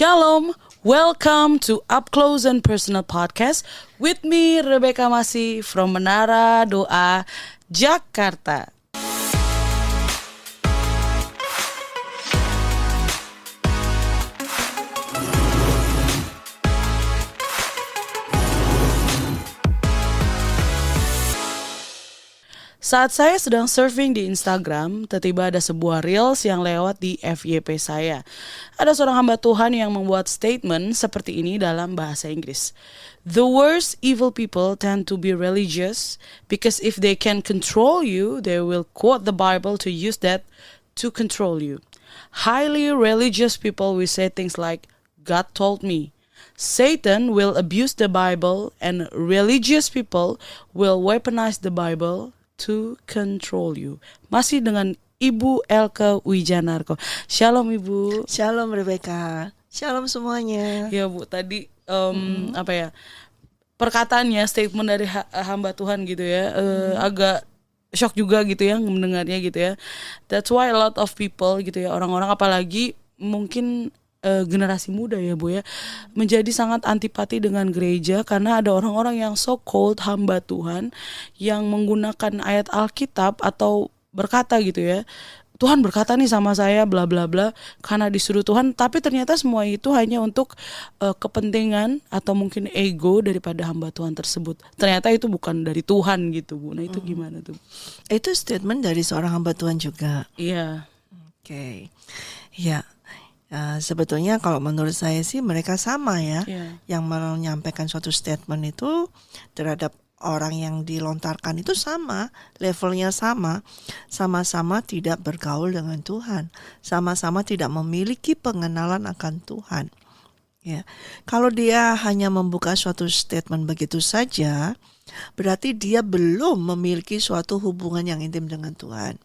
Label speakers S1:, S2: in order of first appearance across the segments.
S1: Shalom, welcome to Up Close and Personal Podcast with me Rebecca Masih from Menara Doa, Jakarta. Saat saya sedang surfing di Instagram, tiba-tiba ada sebuah reels yang lewat di FYP saya. Ada seorang hamba Tuhan yang membuat statement seperti ini dalam bahasa Inggris. The worst evil people tend to be religious because if they can control you, they will quote the Bible to use that to control you. Highly religious people will say things like, God told me. Satan will abuse the Bible and religious people will weaponize the Bible to control you. Masih dengan Ibu Elke Wijanarko. Shalom Ibu.
S2: Shalom Rebecca. Shalom semuanya.
S1: Ya Bu, tadi perkataannya, statement dari hamba Tuhan gitu ya, agak shock juga gitu ya mendengarnya gitu ya. That's why a lot of people gitu ya, orang-orang apalagi mungkin generasi muda ya Bu ya, menjadi sangat antipati dengan gereja karena ada orang-orang yang so called hamba Tuhan yang menggunakan ayat Alkitab atau berkata gitu ya, Tuhan berkata nih sama saya bla bla bla karena disuruh Tuhan, tapi ternyata semua itu hanya untuk kepentingan atau mungkin ego daripada hamba Tuhan tersebut. Ternyata itu bukan dari Tuhan gitu Bu. Nah itu gimana tuh?
S2: Itu statement dari seorang hamba Tuhan juga.
S1: Iya.
S2: Oke. Ya. Sebetulnya kalau menurut saya sih mereka sama ya, yang menyampaikan suatu statement itu terhadap orang yang dilontarkan itu sama, levelnya sama, sama-sama tidak bergaul dengan Tuhan, sama-sama tidak memiliki pengenalan akan Tuhan. Ya, kalau dia hanya membuka suatu statement begitu saja, berarti dia belum memiliki suatu hubungan yang intim dengan Tuhan.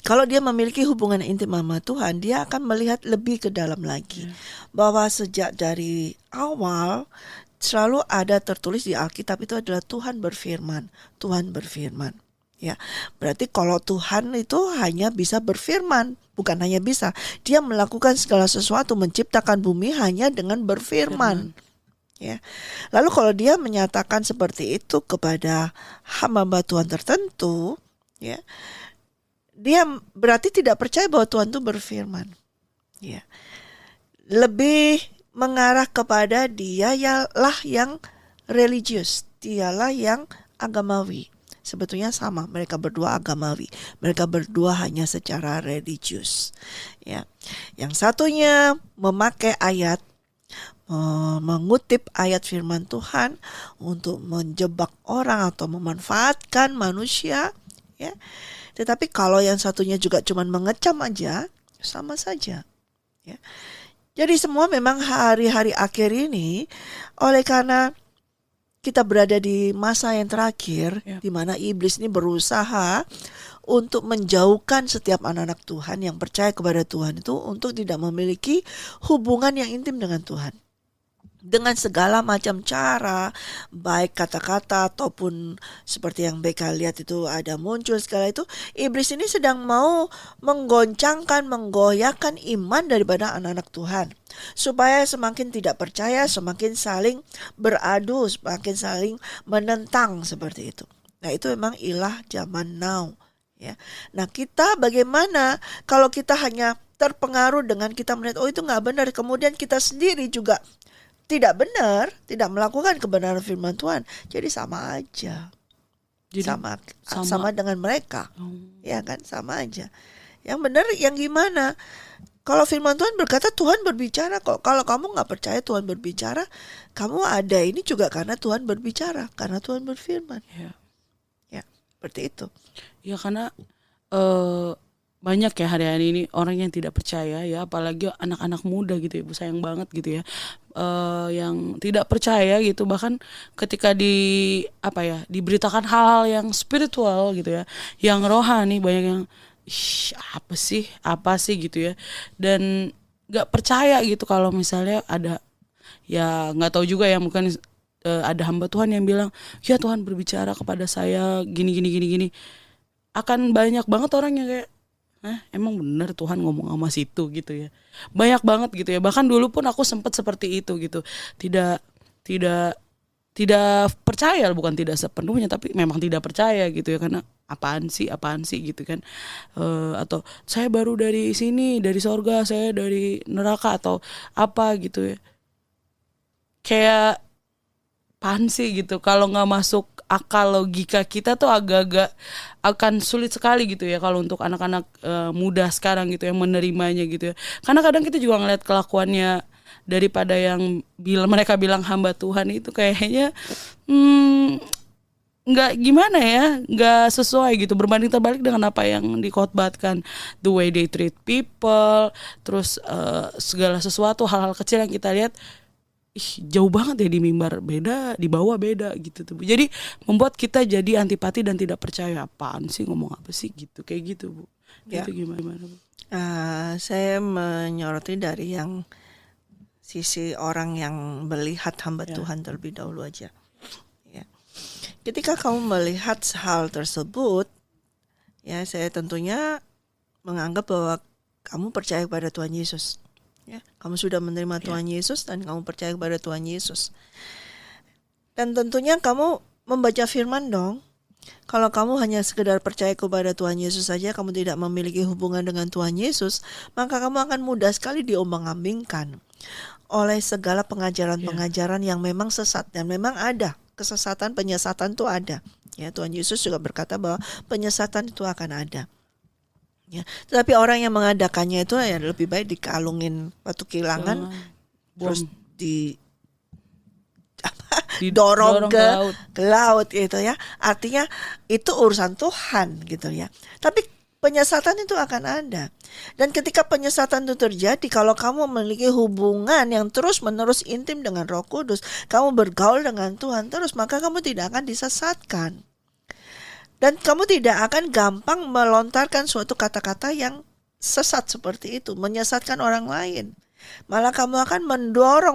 S2: Kalau dia memiliki hubungan intim sama Tuhan, dia akan melihat lebih ke dalam lagi. Bahwa sejak dari awal selalu ada tertulis di Alkitab itu adalah Tuhan berfirman. Tuhan berfirman. Ya, berarti kalau Tuhan itu hanya bisa berfirman, bukan hanya bisa, dia melakukan segala sesuatu, menciptakan bumi hanya dengan berfirman. Ya. Lalu kalau dia menyatakan seperti itu kepada hamba Tuhan tertentu, ya, dia berarti tidak percaya bahwa Tuhan itu berfirman. Ya. Lebih mengarah kepada dialah yang religius, dialah yang agamawi. Sebetulnya sama, mereka berdua agamawi. Mereka berdua hanya secara religius. Ya. Yang satunya memakai ayat, mengutip ayat firman Tuhan untuk menjebak orang atau memanfaatkan manusia, ya. Tetapi kalau yang satunya juga cuma mengecam aja, sama saja. Ya. Jadi semua memang hari-hari akhir ini, oleh karena kita berada di masa yang terakhir, di mana iblis ini berusaha untuk menjauhkan setiap anak-anak Tuhan yang percaya kepada Tuhan itu untuk tidak memiliki hubungan yang intim dengan Tuhan. Dengan segala macam cara, baik kata-kata ataupun seperti yang Beka lihat itu ada muncul segala itu, iblis ini sedang mau menggoncangkan, menggoyahkan iman daripada anak-anak Tuhan. Supaya semakin tidak percaya, semakin saling beradu, semakin saling menentang seperti itu. Nah itu memang ilah zaman now. Ya. Nah kita bagaimana kalau kita hanya terpengaruh dengan kita melihat, oh itu gak benar, kemudian kita sendiri juga tidak benar, tidak melakukan kebenaran firman Tuhan. Jadi sama aja. Jadi sama dengan mereka. Ya kan, sama aja. Yang benar yang gimana? Kalau firman Tuhan berkata Tuhan berbicara kok. Kalau kamu gak percaya Tuhan berbicara, kamu ada ini juga karena Tuhan berbicara, karena Tuhan berfirman. Ya, seperti itu.
S1: Ya karena banyak ya hari-hari ini orang yang tidak percaya ya, apalagi anak-anak muda gitu ya Bu, sayang banget gitu ya, yang tidak percaya gitu, bahkan ketika diberitakan hal-hal yang spiritual gitu ya, yang rohani, banyak yang apa sih gitu ya, dan nggak percaya gitu kalau misalnya ada, ya nggak tahu juga ya, mungkin ada hamba Tuhan yang bilang ya Tuhan berbicara kepada saya gini, akan banyak banget orang yang kayak Hah, emang bener Tuhan ngomong sama situ gitu ya. Banyak banget gitu ya. Bahkan dulu pun aku sempat seperti itu gitu. Tidak tidak tidak percaya, bukan tidak sepenuhnya tapi memang tidak percaya gitu ya, karena apaan sih gitu kan. Atau saya baru dari sini, dari sorga, saya dari neraka atau apa gitu ya. Kayak apaan sih gitu, kalau nggak masuk akal logika kita tuh agak-agak akan sulit sekali gitu ya kalau untuk anak-anak muda sekarang gitu yang menerimanya gitu ya. Karena kadang kita juga ngeliat kelakuannya daripada yang mereka bilang hamba Tuhan itu kayaknya nggak gimana ya, nggak sesuai gitu, berbanding terbalik dengan apa yang dikhotbahkan, the way they treat people, terus segala sesuatu, hal-hal kecil yang kita lihat jauh banget ya di mimbar beda, di bawah beda gitu tuh. Jadi membuat kita jadi antipati dan tidak percaya, apaan sih ngomong apa sih gitu, kayak gitu Bu.
S2: Ya.
S1: Itu gimana Bu?
S2: Saya menyoroti dari yang sisi orang yang melihat hamba Tuhan terlebih dahulu aja. Ya. Ketika kamu melihat hal tersebut, ya saya tentunya menganggap bahwa kamu percaya kepada Tuhan Yesus. Ya, kamu sudah menerima Tuhan Yesus dan kamu percaya kepada Tuhan Yesus. Dan tentunya kamu membaca firman dong. Kalau kamu hanya sekedar percaya kepada Tuhan Yesus saja, kamu tidak memiliki hubungan dengan Tuhan Yesus, maka kamu akan mudah sekali diombang-ambingkan oleh segala pengajaran-pengajaran yang memang sesat. Dan memang ada kesesatan, penyesatan itu ada. Ya, Tuhan Yesus juga berkata bahwa penyesatan itu akan ada. Ya, tetapi orang yang mengadakannya itu ya lebih baik dikalungin batu kilangan, terus didorong ke laut gitu ya. Artinya itu urusan Tuhan gitu ya. Tapi penyesatan itu akan ada. Dan ketika penyesatan itu terjadi, kalau kamu memiliki hubungan yang terus-menerus intim dengan Roh Kudus, kamu bergaul dengan Tuhan terus, maka kamu tidak akan disesatkan. Dan kamu tidak akan gampang melontarkan suatu kata-kata yang sesat seperti itu, menyesatkan orang lain. Malah kamu akan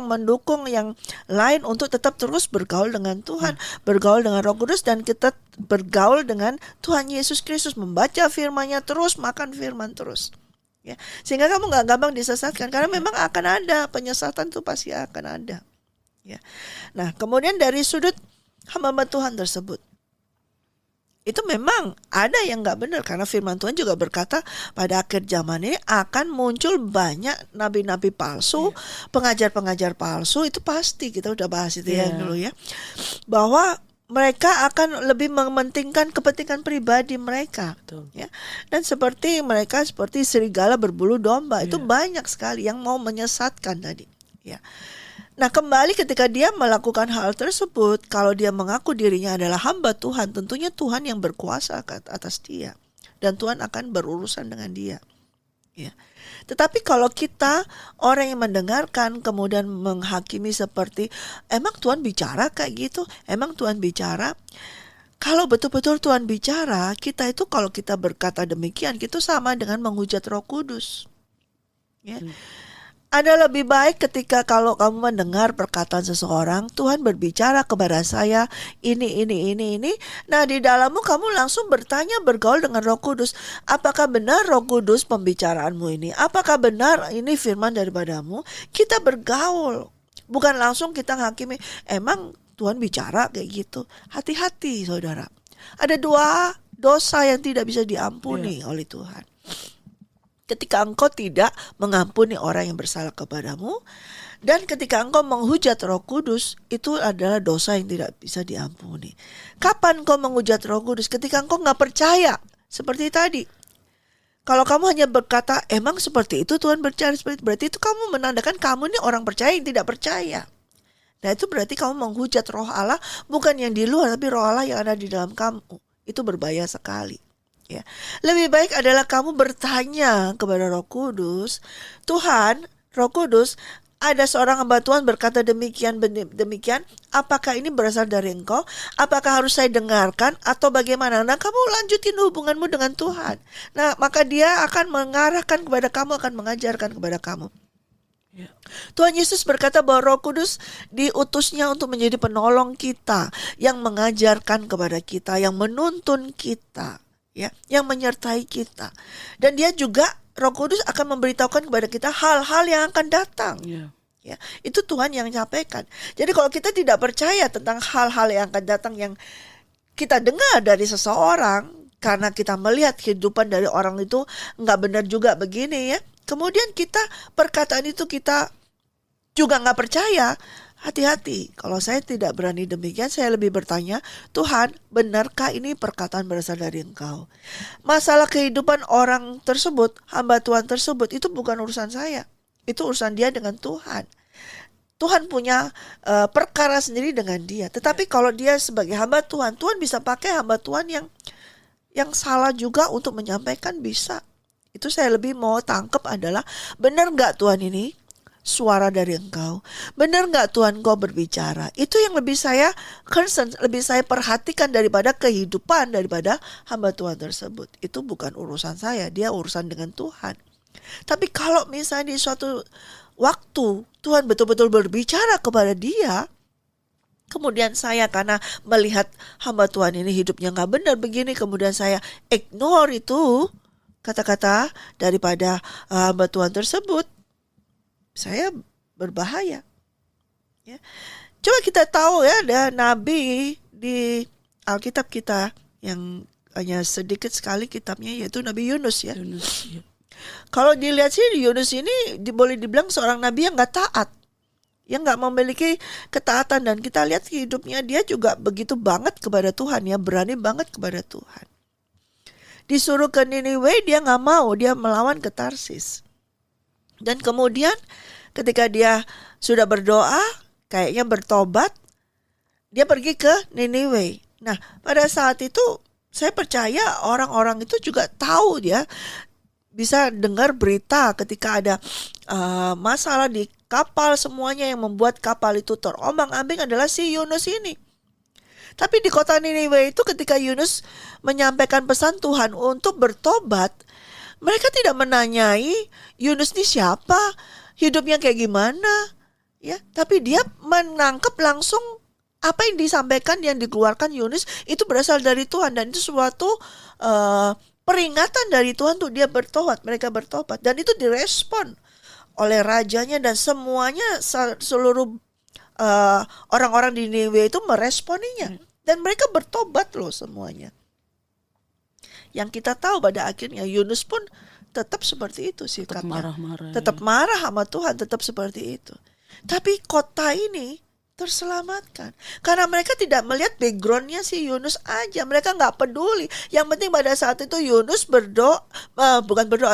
S2: mendukung yang lain untuk tetap terus bergaul dengan Tuhan, bergaul dengan Roh Kudus, dan kita bergaul dengan Tuhan Yesus Kristus, membaca firman-Nya terus, makan firman terus. Ya, sehingga kamu gak gampang disesatkan, karena memang akan ada penyesatan, itu pasti akan ada. Ya. Nah, kemudian dari sudut hamba Tuhan tersebut, itu memang ada yang gak benar, karena firman Tuhan juga berkata pada akhir zaman ini akan muncul banyak nabi-nabi palsu, pengajar-pengajar palsu. Itu pasti, kita udah bahas itu ya dulu ya, bahwa mereka akan lebih mementingkan kepentingan pribadi mereka. Betul. Ya. Dan seperti serigala berbulu domba, itu banyak sekali yang mau menyesatkan tadi ya. Nah, kembali ketika dia melakukan hal tersebut, kalau dia mengaku dirinya adalah hamba Tuhan, tentunya Tuhan yang berkuasa atas dia, dan Tuhan akan berurusan dengan dia. Ya. Tetapi kalau kita orang yang mendengarkan kemudian menghakimi seperti, emang Tuhan bicara kayak gitu? Emang Tuhan bicara? Kalau betul-betul Tuhan bicara, kita itu kalau kita berkata demikian, itu sama dengan menghujat Roh Kudus. Ya. Ada lebih baik ketika kalau kamu mendengar perkataan seseorang, Tuhan berbicara kepada saya ini. Nah, di dalammu kamu langsung bertanya, bergaul dengan Roh Kudus. Apakah benar Roh Kudus pembicaraanmu ini? Apakah benar ini firman daripadamu? Kita bergaul. Bukan langsung kita hakimi, emang Tuhan bicara kayak gitu. Hati-hati saudara. Ada dua dosa yang tidak bisa diampuni oleh Tuhan. Ketika engkau tidak mengampuni orang yang bersalah kepadamu, dan ketika engkau menghujat Roh Kudus, itu adalah dosa yang tidak bisa diampuni. Kapan engkau menghujat Roh Kudus? Ketika engkau gak percaya, seperti tadi. Kalau kamu hanya berkata, emang seperti itu Tuhan berbicara seperti itu, berarti itu kamu menandakan kamu ini orang percaya yang tidak percaya. Nah, itu berarti kamu menghujat Roh Allah, bukan yang di luar, tapi Roh Allah yang ada di dalam kamu. Itu berbahaya sekali. Ya. Lebih baik adalah kamu bertanya kepada Roh Kudus, Tuhan, Roh Kudus, ada seorang hamba Tuhan berkata demikian, apakah ini berasal dari Engkau? Apakah harus saya dengarkan atau bagaimana? Nah, kamu lanjutin hubunganmu dengan Tuhan. Nah, maka dia akan mengarahkan kepada kamu, akan mengajarkan kepada kamu. Tuhan Yesus berkata bahwa Roh Kudus diutusnya untuk menjadi penolong kita, yang mengajarkan kepada kita, yang menuntun kita. ya, yang menyertai kita. Dan dia juga, Roh Kudus akan memberitahukan kepada kita hal-hal yang akan datang. Ya, itu Tuhan yang nyampaikan. Jadi kalau kita tidak percaya tentang hal-hal yang akan datang yang kita dengar dari seseorang, karena kita melihat kehidupan dari orang itu nggak benar juga begini ya. Kemudian perkataan itu kita juga nggak percaya. Hati-hati, kalau saya tidak berani demikian, saya lebih bertanya, Tuhan, benarkah ini perkataan berasal dari Engkau? Masalah kehidupan orang tersebut, hamba Tuhan tersebut, itu bukan urusan saya. Itu urusan dia dengan Tuhan. Tuhan punya perkara sendiri dengan dia. Tetapi kalau dia sebagai hamba Tuhan, Tuhan bisa pakai hamba Tuhan yang salah juga untuk menyampaikan, bisa. Itu saya lebih mau tangkap adalah, benar nggak Tuhan ini suara dari Engkau? Benar nggak Tuhan Engkau berbicara? Itu yang lebih saya concern, lebih saya perhatikan daripada kehidupan daripada hamba Tuhan tersebut. Itu bukan urusan saya, dia urusan dengan Tuhan. Tapi kalau misalnya di suatu waktu Tuhan betul-betul berbicara kepada dia, kemudian saya karena melihat hamba Tuhan ini hidupnya nggak benar begini, kemudian saya ignore itu kata-kata daripada hamba Tuhan tersebut, saya berbahaya. Ya. Coba kita tahu ya, ada nabi di Alkitab kita yang hanya sedikit sekali kitabnya, yaitu Nabi Yunus ya. Kalau dilihat sih Yunus ini boleh dibilang seorang nabi yang gak taat, yang gak memiliki ketaatan. Dan kita lihat hidupnya dia juga begitu banget kepada Tuhan ya, berani banget kepada Tuhan. Disuruh ke Niniwe dia gak mau, dia melawan ke Tarsis. Dan kemudian ketika dia sudah berdoa, kayaknya bertobat, dia pergi ke Niniwe. Nah, pada saat itu saya percaya orang-orang itu juga tahu, dia bisa dengar berita ketika ada masalah di kapal, semuanya yang membuat kapal itu terombang-ambing adalah si Yunus ini. Tapi di kota Niniwe itu ketika Yunus menyampaikan pesan Tuhan untuk bertobat, mereka tidak menanyai Yunus ini siapa, hidupnya kayak gimana, ya. Tapi dia menangkap langsung apa yang disampaikan, yang dikeluarkan Yunus itu berasal dari Tuhan, dan itu suatu peringatan dari Tuhan untuk dia bertobat. Mereka bertobat dan itu direspon oleh rajanya dan semuanya, seluruh orang-orang di Niniwe itu meresponinya dan mereka bertobat loh semuanya. Yang kita tahu pada akhirnya Yunus pun tetap seperti itu sikapnya. Tetap marah sama Tuhan, tetap seperti itu. Tapi kota ini terselamatkan karena mereka tidak melihat backgroundnya si Yunus aja. Mereka nggak peduli. Yang penting pada saat itu Yunus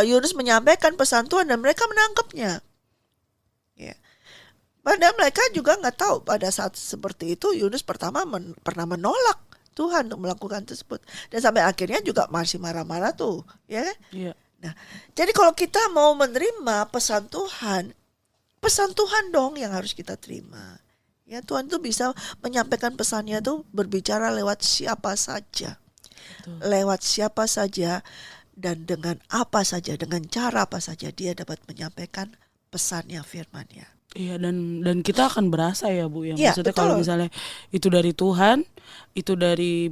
S2: Yunus menyampaikan pesan Tuhan dan mereka menangkapnya. Ya. Padahal mereka juga nggak tahu pada saat seperti itu Yunus pertama pernah menolak Tuhan untuk melakukan tersebut, dan sampai akhirnya juga masih marah-marah tuh, ya. Yeah. Nah, jadi kalau kita mau menerima pesan Tuhan dong yang harus kita terima. Ya, Tuhan tuh bisa menyampaikan pesannya tuh berbicara lewat siapa saja. Betul. Lewat siapa saja dan dengan apa saja, dengan cara apa saja dia dapat menyampaikan pesannya, firman-Nya.
S1: Iya, dan kita akan berasa ya Bu, yang
S2: ya,
S1: maksudnya
S2: betul.
S1: Kalau misalnya itu dari Tuhan, itu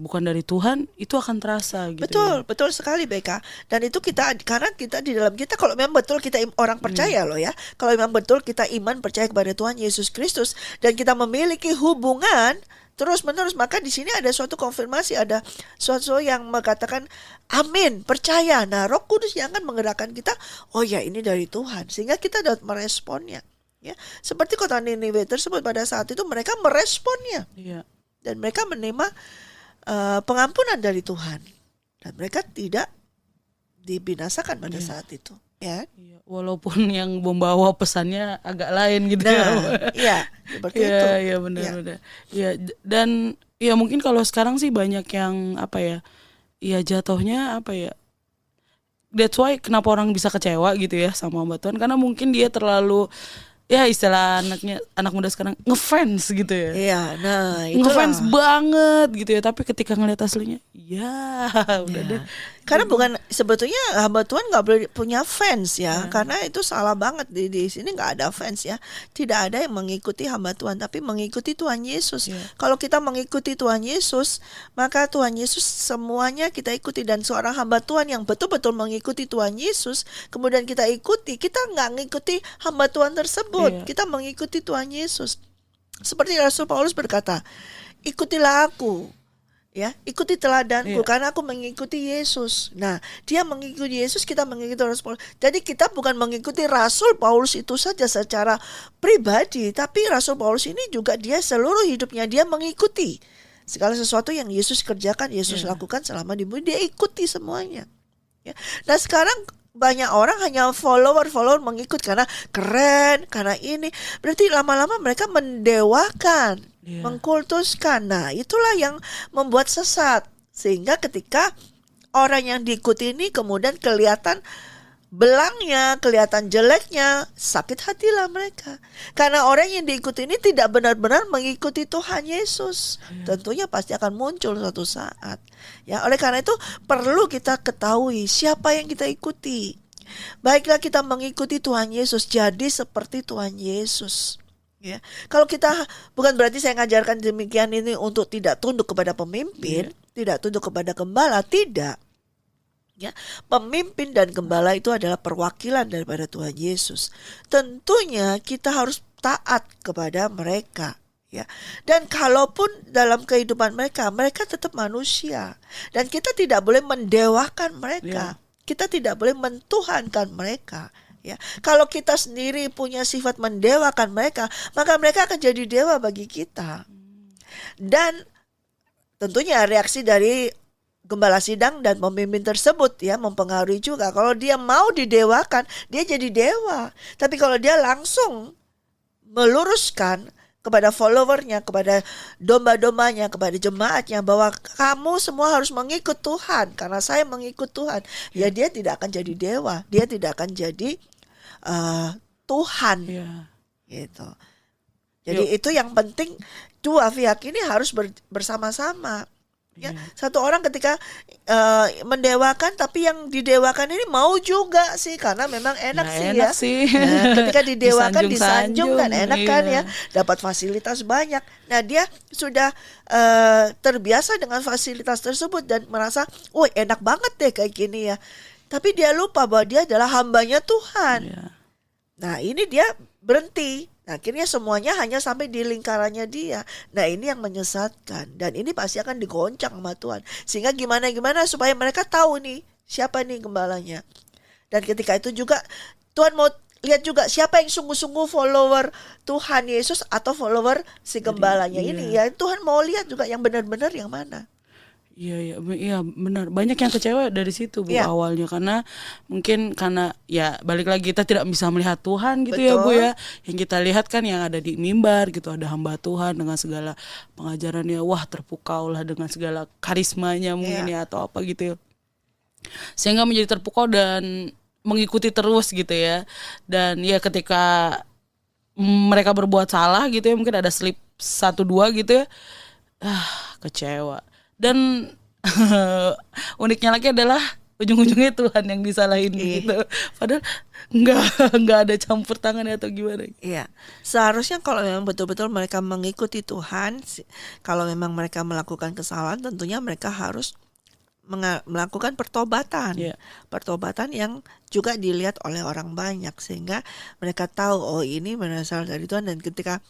S1: bukan dari Tuhan, itu akan terasa gitu.
S2: Betul sekali Beka. Dan itu karena kita di dalam kita, kalau memang betul kita orang percaya loh ya, kalau memang betul kita iman percaya kepada Tuhan Yesus Kristus dan kita memiliki hubungan terus menerus, maka di sini ada suatu konfirmasi, ada suatu yang mengatakan amin, percaya. Nah, Roh Kudus yang akan menggerakkan kita, oh ya ini dari Tuhan, sehingga kita dapat meresponnya. Ya, seperti kota Niniwe tersebut pada saat itu mereka meresponnya, dan mereka menerima pengampunan dari Tuhan, dan mereka tidak dibinasakan pada saat itu. Ya,
S1: walaupun yang membawa pesannya agak lain gitu.
S2: Ya, seperti itu.
S1: Iya benar-benar. Ya, dan ya mungkin kalau sekarang sih banyak yang ya jatuhnya that's why kenapa orang bisa kecewa gitu ya sama Mbak Tuhan, karena mungkin dia terlalu, ya istilah anak muda sekarang, ngefans gitu ya.
S2: Iya, nah itu
S1: ngefans banget gitu ya. Tapi ketika ngeliat aslinya, ya udah deh.
S2: Karena bukan sebetulnya hamba Tuhan nggak boleh punya fans ya, karena itu salah banget di sini nggak ada fans ya, tidak ada yang mengikuti hamba Tuhan, tapi mengikuti Tuhan Yesus. Kalau kita mengikuti Tuhan Yesus, maka Tuhan Yesus semuanya kita ikuti, dan seorang hamba Tuhan yang betul-betul mengikuti Tuhan Yesus, kemudian kita ikuti, kita nggak ngikuti hamba Tuhan tersebut, kita mengikuti Tuhan Yesus. Seperti Rasul Paulus berkata, ikutilah aku. Ya, ikuti teladanku karena aku mengikuti Yesus. Nah, dia mengikuti Yesus, kita mengikuti Rasul Paulus. Jadi kita bukan mengikuti Rasul Paulus itu saja secara pribadi, tapi Rasul Paulus ini juga dia seluruh hidupnya dia mengikuti segala sesuatu yang Yesus kerjakan, Yesus lakukan selama di bumi, dia ikuti semuanya. Ya. Nah, sekarang banyak orang hanya follower mengikut karena keren, karena ini. Berarti lama-lama mereka mendewakan, mengkultuskan. Nah, itulah yang membuat sesat. Sehingga ketika orang yang diikuti ini kemudian kelihatan belangnya, kelihatan jeleknya, sakit hatilah mereka. Karena orang yang diikuti ini tidak benar-benar mengikuti Tuhan Yesus. Tentunya pasti akan muncul suatu saat. Ya, oleh karena itu perlu kita ketahui siapa yang kita ikuti. Baiklah kita mengikuti Tuhan Yesus, jadi seperti Tuhan Yesus. Ya, kalau kita, bukan berarti saya ngajarkan demikian ini untuk tidak tunduk kepada pemimpin, tidak tunduk kepada gembala, tidak. Ya, pemimpin dan gembala itu adalah perwakilan daripada Tuhan Yesus. Tentunya kita harus taat kepada mereka, ya. Dan kalaupun dalam kehidupan mereka tetap manusia, dan kita tidak boleh mendewakan mereka. Kita tidak boleh mentuhankan mereka. Ya, kalau kita sendiri punya sifat mendewakan mereka, maka mereka akan jadi dewa bagi kita. Dan tentunya reaksi dari gembala sidang dan pemimpin tersebut ya mempengaruhi juga. Kalau dia mau didewakan, dia jadi dewa. Tapi kalau dia langsung meluruskan kepada followernya, kepada domba-dombanya, kepada jemaatnya bahwa kamu semua harus mengikut Tuhan karena saya mengikut Tuhan, ya dia tidak akan jadi dewa, dia tidak akan jadi Tuhan, gitu. Jadi itu yang penting, dua pihak ini harus bersama-sama. Ya, satu orang ketika mendewakan, tapi yang didewakan ini mau juga sih karena memang enak sih. Nah, ketika didewakan disanjung kan enak kan ya, dapat fasilitas banyak. Nah, dia sudah terbiasa dengan fasilitas tersebut dan merasa, "Woi, enak banget deh kayak gini ya." Tapi dia lupa bahwa dia adalah hambanya Tuhan. Nah, ini dia berhenti. Nah, akhirnya semuanya hanya sampai di lingkarannya dia. Nah, ini yang menyesatkan. Dan ini pasti akan digoncang sama Tuhan. Sehingga gimana-gimana supaya mereka tahu nih siapa nih gembalanya. Dan ketika itu juga Tuhan mau lihat juga siapa yang sungguh-sungguh follower Tuhan Yesus atau follower si gembalanya ini. Ya, Tuhan mau lihat juga yang benar-benar yang mana.
S1: Iya benar. Banyak yang kecewa dari situ Bu awalnya karena mungkin karena ya balik lagi kita tidak bisa melihat Tuhan gitu. Betul. Ya Bu ya. Yang kita lihat kan yang ada di mimbar gitu, ada hamba Tuhan dengan segala pengajarannya, wah terpukau lah dengan segala karismanya mungkin ya atau apa gitu ya. Sehingga menjadi terpukau dan mengikuti terus gitu ya. Dan ya ketika mereka berbuat salah gitu ya, mungkin ada slip 1-2 gitu ya, kecewa. Dan uniknya lagi adalah ujung-ujungnya Tuhan yang disalahin gitu. Padahal nggak ada campur tangan atau gimana.
S2: Iya, seharusnya kalau memang betul-betul mereka mengikuti Tuhan, kalau memang mereka melakukan kesalahan, tentunya mereka harus melakukan pertobatan. Pertobatan yang juga dilihat oleh orang banyak sehingga mereka tahu oh ini berasal dari Tuhan. Dan ketika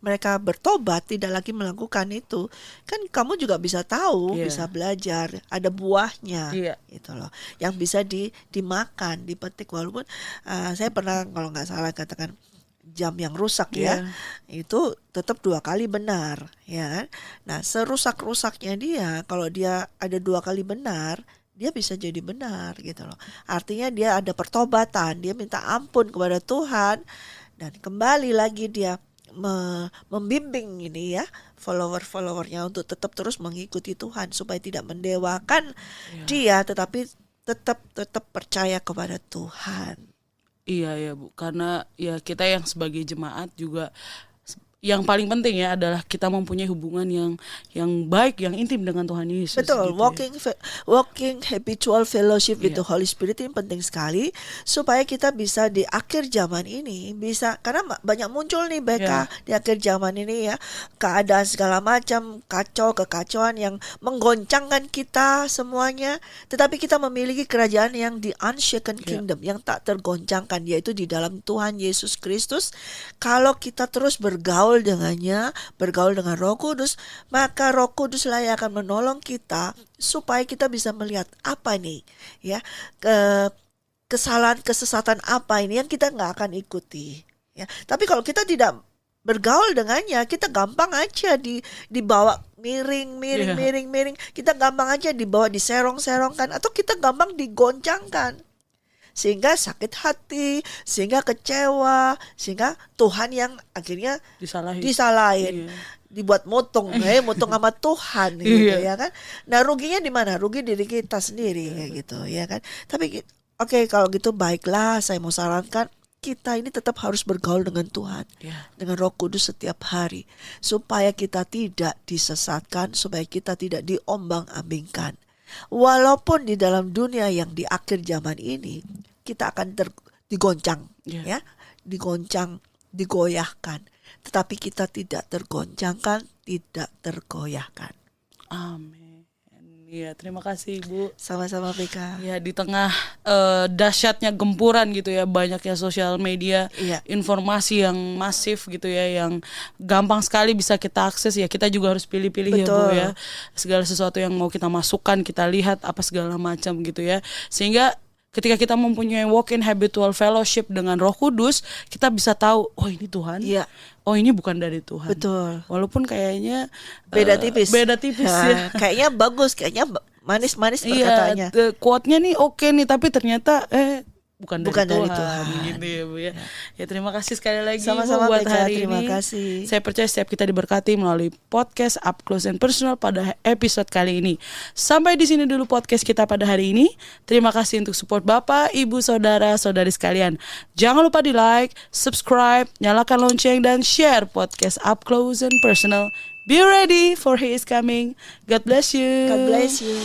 S2: mereka bertobat tidak lagi melakukan itu, kan kamu juga bisa tahu, bisa belajar, ada buahnya, gitu loh, yang bisa dimakan, dipetik. Walaupun saya pernah kalau nggak salah katakan jam yang rusak itu tetap 2 kali benar, ya. Nah, serusak-rusaknya dia, kalau dia ada 2 kali benar, dia bisa jadi benar, gitu loh. Artinya dia ada pertobatan, dia minta ampun kepada Tuhan dan kembali lagi dia membimbing ini ya follower-followernya untuk tetap terus mengikuti Tuhan supaya tidak mendewakan dia, tetapi tetap percaya kepada Tuhan.
S1: Iya ya Bu, karena ya kita yang sebagai jemaat juga yang paling penting ya adalah kita mempunyai hubungan yang baik, yang intim dengan Tuhan Yesus.
S2: Betul,
S1: gitu
S2: walking habitual fellowship with
S1: Iya.
S2: the Holy Spirit ini penting sekali supaya kita bisa di akhir zaman ini bisa, karena banyak muncul nih Beka di akhir zaman ini ya, keadaan segala macam kekacauan yang menggoncangkan kita semuanya, tetapi kita memiliki kerajaan yang the unshaken kingdom, yang tak tergoncangkan, yaitu di dalam Tuhan Yesus Kristus. Kalau kita terus bergaul dengannya, bergaul dengan Roh Kudus, maka Roh Kudus lah yang akan menolong kita supaya kita bisa melihat apa nih ya, kesesatan apa ini yang kita nggak akan ikuti ya. Tapi kalau kita tidak bergaul dengannya, kita gampang aja dibawa miring, kita gampang aja dibawa diserong-serongkan, atau kita gampang digoncangkan sehingga sakit hati, sehingga kecewa, sehingga Tuhan yang akhirnya disalahin. Dibuat motong sama Tuhan gitu ya kan. Nah, ruginya di mana? Rugi diri kita sendiri kayak gitu ya kan. Tapi oke, kalau gitu baiklah, saya mau sarankan kita ini tetap harus bergaul dengan Tuhan, dengan Roh Kudus setiap hari, supaya kita tidak disesatkan, supaya kita tidak diombang-ambingkan. Walaupun di dalam dunia yang di akhir zaman ini kita akan digoncang, ya, digoncang, digoyahkan, tetapi kita tidak tergoncangkan, tidak tergoyahkan.
S1: Amin. Ya, terima kasih Ibu.
S2: Sama-sama Beka.
S1: Ya, di tengah dahsyatnya gempuran gitu ya, banyaknya sosial media, informasi yang masif gitu ya, yang gampang sekali bisa kita akses ya, kita juga harus pilih-pilih ya Bu ya. Segala sesuatu yang mau kita masukkan, kita lihat apa segala macam gitu ya. Sehingga ketika kita mempunyai walk-in habitual fellowship dengan Roh Kudus, kita bisa tahu, oh ini Tuhan, oh ini bukan dari Tuhan.
S2: Betul.
S1: Walaupun kayaknya
S2: beda tipis
S1: ya.
S2: Kayaknya bagus, kayaknya manis-manis perkataannya.
S1: Quote-nya nih oke nih, tapi ternyata bukan dari Tuhan gitu ya Bu ya. Ya, terima kasih sekali lagi
S2: sama-sama
S1: Bu buat
S2: Beka,
S1: hari
S2: terima
S1: ini.
S2: kasih.
S1: Saya percaya setiap kita diberkati melalui podcast Up Close and Personal pada episode kali ini. Sampai di sini dulu podcast kita pada hari ini. Terima kasih untuk support Bapak, Ibu, Saudara, Saudari sekalian. Jangan lupa di like, subscribe, nyalakan lonceng dan share podcast Up Close and Personal. Be ready for He is coming. God bless you.
S2: God bless you.